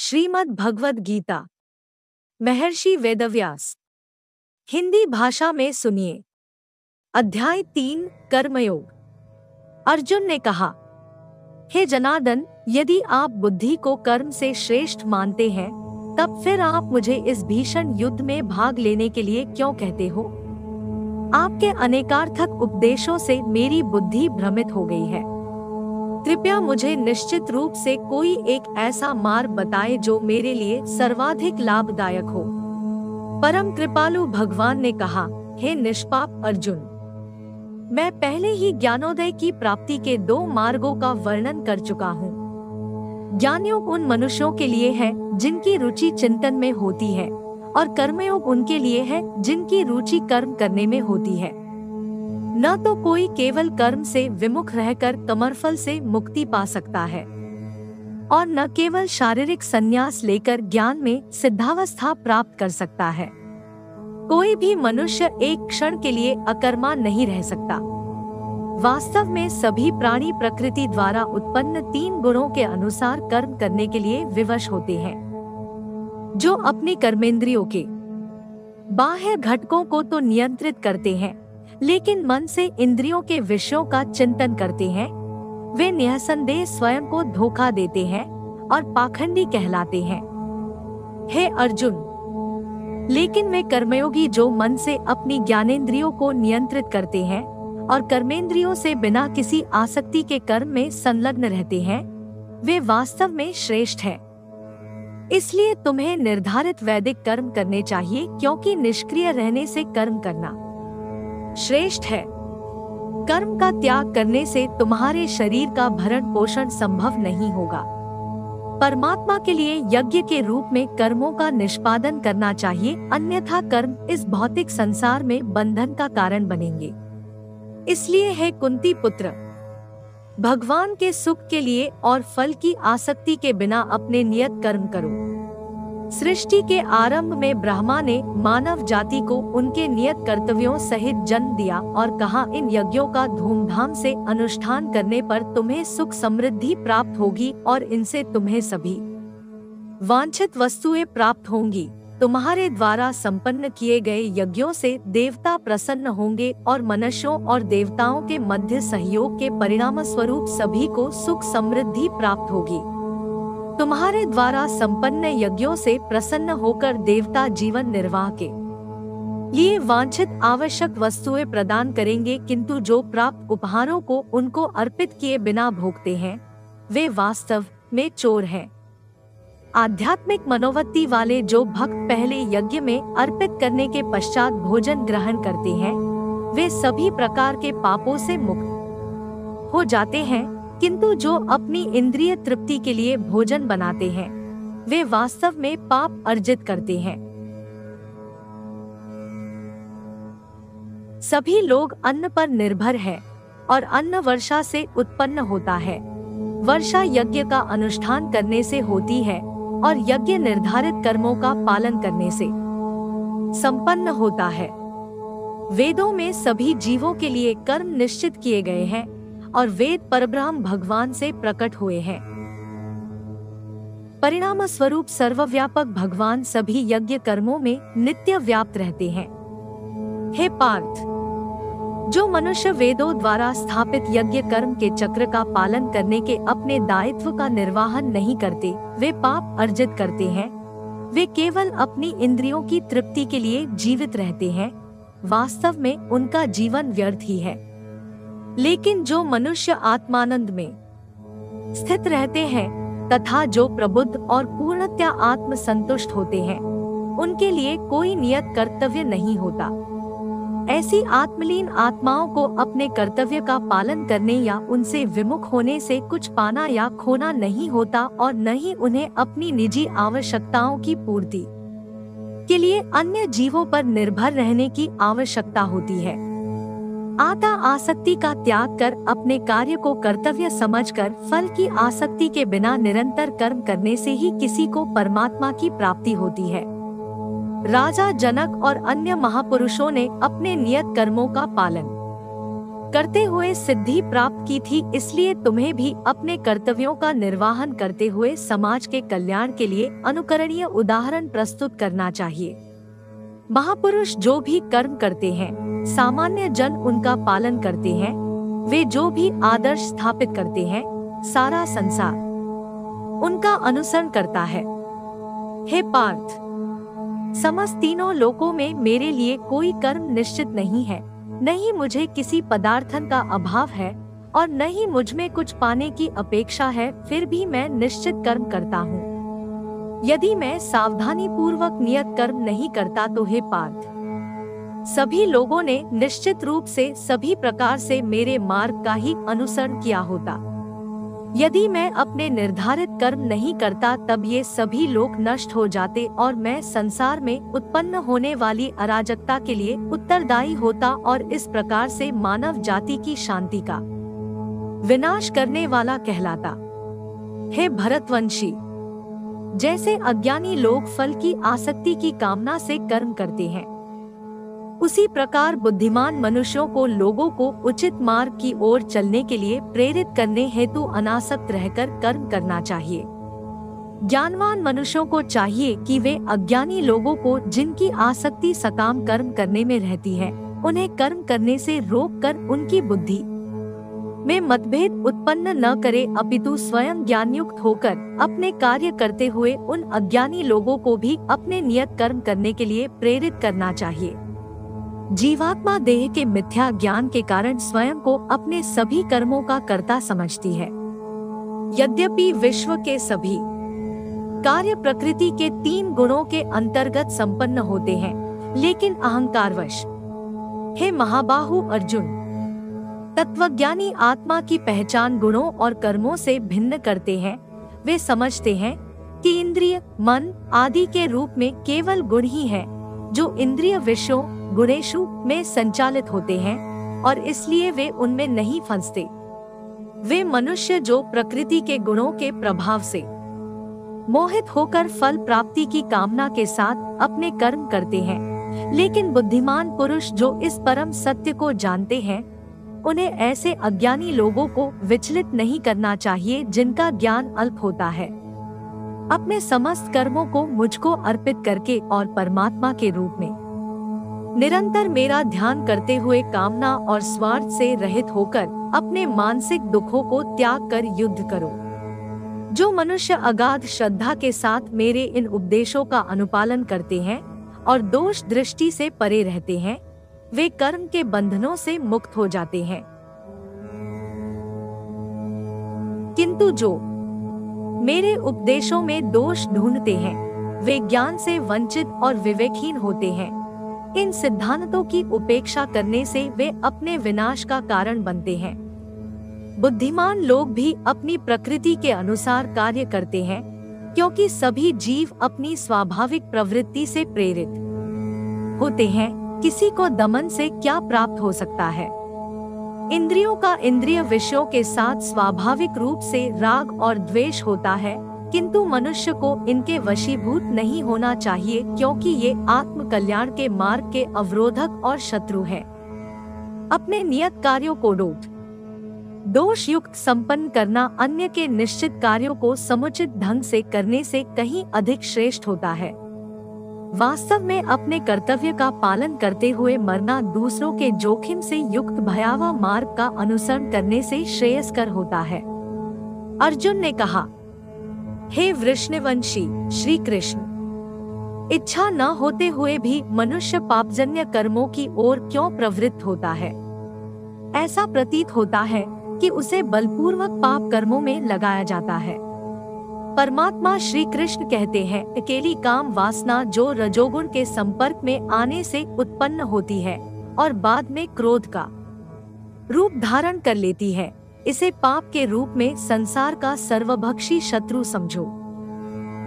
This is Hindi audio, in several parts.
श्रीमद् भगवद गीता, महर्षि वेदव्यास। हिंदी भाषा में सुनिए। अध्याय 3, कर्मयोग। अर्जुन ने कहा, हे जनार्दन, यदि आप बुद्धि को कर्म से श्रेष्ठ मानते हैं, तब फिर आप मुझे इस भीषण युद्ध में भाग लेने के लिए क्यों कहते हो? आपके अनेकार्थक उपदेशों से मेरी बुद्धि भ्रमित हो गई है। कृपया मुझे निश्चित रूप से कोई एक ऐसा मार्ग बताए जो मेरे लिए सर्वाधिक लाभदायक हो। परम कृपालु भगवान ने कहा, हे निष्पाप अर्जुन, मैं पहले ही ज्ञानोदय की प्राप्ति के 2 मार्गों का वर्णन कर चुका हूँ। ज्ञानयोग उन मनुष्यों के लिए है जिनकी रुचि चिंतन में होती है, और कर्मयोग उनके लिए है जिनकी रुचि कर्म करने में होती है। न तो कोई केवल कर्म से विमुख रहकर कमरफल से मुक्ति पा सकता है, और न केवल शारीरिक संन्यास लेकर ज्ञान में सिद्धावस्था प्राप्त कर सकता है। कोई भी मनुष्य एक क्षण के लिए अकर्मा नहीं रह सकता। वास्तव में सभी प्राणी प्रकृति द्वारा उत्पन्न 3 गुणों के अनुसार कर्म करने के लिए विवश होते हैं, जो अपनी कर्मेंद्रियों के बाह्य घटकों को तो नियंत्रित करते हैं, लेकिन मन से इंद्रियों के विषयों का चिंतन करते हैं। वे निःसंदेह स्वयं को धोखा देते हैं और पाखंडी कहलाते हैं। हे अर्जुन, लेकिन वे कर्मयोगी जो मन से अपनी ज्ञानेंद्रियों को नियंत्रित करते हैं और कर्मेंद्रियों से बिना किसी आसक्ति के कर्म में संलग्न रहते हैं, वे वास्तव में श्रेष्ठ हैं। इसलिए तुम्हें निर्धारित वैदिक कर्म करने चाहिए, क्योंकि निष्क्रिय रहने से कर्म करना श्रेष्ठ है। कर्म का त्याग करने से तुम्हारे शरीर का भरण पोषण संभव नहीं होगा। परमात्मा के लिए यज्ञ के रूप में कर्मों का निष्पादन करना चाहिए, अन्यथा कर्म इस भौतिक संसार में बंधन का कारण बनेंगे। इसलिए हे कुंती पुत्र, भगवान के सुख के लिए और फल की आसक्ति के बिना अपने नियत कर्म करो। सृष्टि के आरंभ में ब्रह्मा ने मानव जाति को उनके नियत कर्तव्यों सहित जन्म दिया और कहा, इन यज्ञों का धूमधाम से अनुष्ठान करने पर तुम्हें सुख समृद्धि प्राप्त होगी और इनसे तुम्हें सभी वांछित वस्तुएं प्राप्त होंगी। तुम्हारे द्वारा संपन्न किए गए यज्ञों से देवता प्रसन्न होंगे और मनुष्यों और देवताओं के मध्य सहयोग के परिणाम स्वरूप सभी को सुख समृद्धि प्राप्त होगी। तुम्हारे द्वारा संपन्न यज्ञों से प्रसन्न होकर देवता जीवन निर्वाह के लिए वांछित आवश्यक वस्तुएं प्रदान करेंगे, किंतु जो प्राप्त उपहारों को उनको अर्पित किए बिना भोगते हैं, वे वास्तव में चोर हैं। आध्यात्मिक मनोवृत्ति वाले जो भक्त पहले यज्ञ में अर्पित करने के पश्चात भोजन ग्रहण करते हैं, वे सभी प्रकार के पापों से मुक्त हो जाते हैं, किंतु जो अपनी इंद्रिय तृप्ति के लिए भोजन बनाते हैं, वे वास्तव में पाप अर्जित करते हैं। सभी लोग अन्न पर निर्भर हैं, और अन्न वर्षा से उत्पन्न होता है। वर्षा यज्ञ का अनुष्ठान करने से होती है, और यज्ञ निर्धारित कर्मों का पालन करने से संपन्न होता है। वेदों में सभी जीवों के लिए कर्म निश्चित किए गए हैं, और वेद परब्रह्म भगवान से प्रकट हुए हैं। परिणाम स्वरूप सर्वव्यापक भगवान सभी यज्ञ कर्मों में नित्य व्याप्त रहते हैं। हे पार्थ, जो मनुष्य वेदों द्वारा स्थापित यज्ञ कर्म के चक्र का पालन करने के अपने दायित्व का निर्वाहन नहीं करते, वे पाप अर्जित करते हैं। वे केवल अपनी इंद्रियों की तृप्ति के लिए जीवित रहते हैं। वास्तव में उनका जीवन व्यर्थ ही है। लेकिन जो मनुष्य आत्मानंद में स्थित रहते हैं तथा जो प्रबुद्ध और पूर्णतया आत्म संतुष्ट होते हैं, उनके लिए कोई नियत कर्तव्य नहीं होता। ऐसी आत्मलीन आत्माओं को अपने कर्तव्य का पालन करने या उनसे विमुख होने से कुछ पाना या खोना नहीं होता, और न ही उन्हें अपनी निजी आवश्यकताओं की पूर्ति के लिए अन्य जीवों पर निर्भर रहने की आवश्यकता होती है। आता आसक्ति का त्याग कर अपने कार्य को कर्तव्य समझकर फल की आसक्ति के बिना निरंतर कर्म करने से ही किसी को परमात्मा की प्राप्ति होती है। राजा जनक और अन्य महापुरुषों ने अपने नियत कर्मों का पालन करते हुए सिद्धि प्राप्त की थी, इसलिए तुम्हें भी अपने कर्तव्यों का निर्वहन करते हुए समाज के कल्याण के लिए अनुकरणीय उदाहरण प्रस्तुत करना चाहिए। महापुरुष जो भी कर्म करते हैं, सामान्य जन उनका पालन करते हैं। वे जो भी आदर्श स्थापित करते हैं, सारा संसार उनका अनुसरण करता है। हे पार्थ, समस्त तीनों लोकों में मेरे लिए कोई कर्म निश्चित नहीं है। न ही मुझे किसी पदार्थन का अभाव है और न ही मुझ में कुछ पाने की अपेक्षा है, फिर भी मैं निश्चित कर्म करता हूँ। यदि मैं सावधानी पूर्वक नियत कर्म नहीं करता तो हे पार्थ, सभी लोगों ने निश्चित रूप से सभी प्रकार से मेरे मार्ग का ही अनुसरण किया होता। यदि मैं अपने निर्धारित कर्म नहीं करता तब ये सभी लोग नष्ट हो जाते और मैं संसार में उत्पन्न होने वाली अराजकता के लिए उत्तरदायी होता और इस प्रकार से मानव जाति की शांति का विनाश करने वाला कहलाता। हे भरतवंशी, जैसे अज्ञानी लोग फल की आसक्ति की कामना से कर्म करते हैं, उसी प्रकार बुद्धिमान मनुष्यों को लोगों को उचित मार्ग की ओर चलने के लिए प्रेरित करने हेतु अनासक्त रहकर कर्म करना चाहिए। ज्ञानवान मनुष्यों को चाहिए कि वे अज्ञानी लोगों को, जिनकी आसक्ति सकाम कर्म करने में रहती है, उन्हें कर्म करने से रोककर उनकी बुद्धि में मतभेद उत्पन्न न करे, अपितु स्वयं ज्ञानयुक्त होकर अपने कार्य करते हुए उन अज्ञानी लोगों को भी अपने नियत कर्म करने के लिए प्रेरित करना चाहिए। जीवात्मा देह के मिथ्या ज्ञान के कारण स्वयं को अपने सभी कर्मों का कर्ता समझती है। यद्यपि विश्व के सभी कार्य प्रकृति के 3 गुणों के अंतर्गत संपन्न होते हैं, लेकिन अहंकारवश, हे महाबाहु अर्जुन, तत्वज्ञानी आत्मा की पहचान गुणों और कर्मों से भिन्न करते हैं। वे समझते हैं कि इंद्रिय, मन आदि के रूप में केवल गुण ही है जो इंद्रिय विषयों गुणेशु में संचालित होते हैं और इसलिए वे उनमें नहीं फंसते। वे मनुष्य जो प्रकृति के गुणों के प्रभाव से मोहित होकर फल प्राप्ति की कामना के साथ अपने कर्म करते हैं, लेकिन बुद्धिमान पुरुष जो इस परम सत्य को जानते हैं, उन्हें ऐसे अज्ञानी लोगों को विचलित नहीं करना चाहिए जिनका ज्ञान अल्प होता है। अपने समस्त कर्मों को मुझको अर्पित करके और परमात्मा के रूप में निरंतर मेरा ध्यान करते हुए कामना और स्वार्थ से रहित होकर अपने मानसिक दुखों को त्याग कर युद्ध करो। जो मनुष्य अगाध श्रद्धा के साथ मेरे इन उपदेशों का अनुपालन करते हैं और दोष दृष्टि से परे रहते हैं, वे कर्म के बंधनों से मुक्त हो जाते हैं। किंतु जो मेरे उपदेशों में दोष ढूंढते हैं, वे ज्ञान से वंचित और विवेकहीन होते हैं। इन सिद्धांतों की उपेक्षा करने से वे अपने विनाश का कारण बनते हैं। बुद्धिमान लोग भी अपनी प्रकृति के अनुसार कार्य करते हैं, क्योंकि सभी जीव अपनी स्वाभाविक प्रवृत्ति से प्रेरित होते हैं। किसी को दमन से क्या प्राप्त हो सकता है? इंद्रियों का इंद्रिय विषयों के साथ स्वाभाविक रूप से राग और द्वेष होता है, किंतु मनुष्य को इनके वशीभूत नहीं होना चाहिए, क्योंकि ये आत्म कल्याण के मार्ग के अवरोधक और शत्रु हैं। अपने नियत कार्यों को दोष युक्त संपन्न करना अन्य के निश्चित कार्यों को समुचित ढंग से करने से कहीं अधिक श्रेष्ठ होता है। वास्तव में अपने कर्तव्य का पालन करते हुए मरना दूसरों के जोखिम से युक्त भयावह मार्ग का अनुसरण करने से श्रेयस्कर होता है। अर्जुन ने कहा, हे वृषणवंशी श्री कृष्ण, इच्छा न होते हुए भी मनुष्य पापजन्य कर्मों की ओर क्यों प्रवृत्त होता है? ऐसा प्रतीत होता है कि उसे बलपूर्वक पाप कर्मों में लगाया जाता है। परमात्मा श्री कृष्ण कहते हैं, अकेली काम वासना जो रजोगुण के संपर्क में आने से उत्पन्न होती है और बाद में क्रोध का रूप धारण कर लेती है, इसे पाप के रूप में संसार का सर्वभक्षी शत्रु समझो।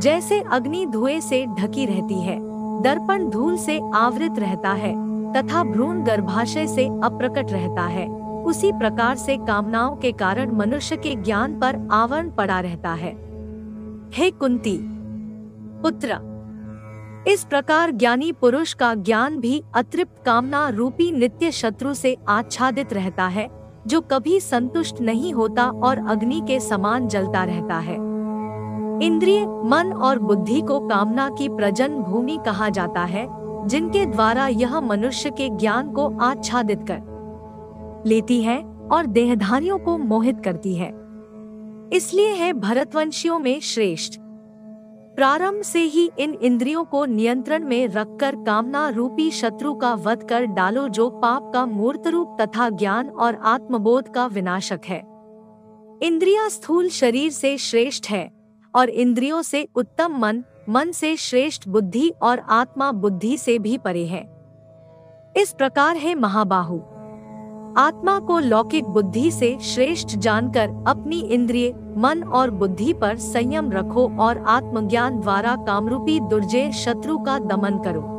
जैसे अग्नि धुएं से ढकी रहती है, दर्पण धूल से आवृत रहता है तथा भ्रूण गर्भाशय से अप्रकट रहता है, उसी प्रकार से कामनाओं के कारण मनुष्य के ज्ञान पर आवरण पड़ा रहता है। हे कुंती पुत्र, इस प्रकार ज्ञानी पुरुष का ज्ञान भी अतृप्त कामना रूपी नित्य शत्रु से आच्छादित रहता है, जो कभी संतुष्ट नहीं होता और अग्नि के समान जलता रहता है। इंद्रिय, मन और बुद्धि को कामना की प्रजन भूमि कहा जाता है, जिनके द्वारा यह मनुष्य के ज्ञान को आच्छादित कर लेती है और देहधारियों को मोहित करती है। इसलिए है भरतवंशियों में श्रेष्ठ। प्रारंभ से ही इन इंद्रियों को नियंत्रण में रखकर कामना रूपी शत्रु का वध कर डालो, जो पाप का मूर्त रूप तथा ज्ञान और आत्मबोध का विनाशक है। इंद्रियां स्थूल शरीर से श्रेष्ठ है और इंद्रियों से उत्तम मन, मन से श्रेष्ठ बुद्धि और आत्मा बुद्धि से भी परे है। इस प्रकार है महाबाहु, आत्मा को लौकिक बुद्धि से श्रेष्ठ जानकर अपनी इंद्रिय, मन और बुद्धि पर संयम रखो और आत्मज्ञान द्वारा कामरूपी दुर्जय शत्रु का दमन करो।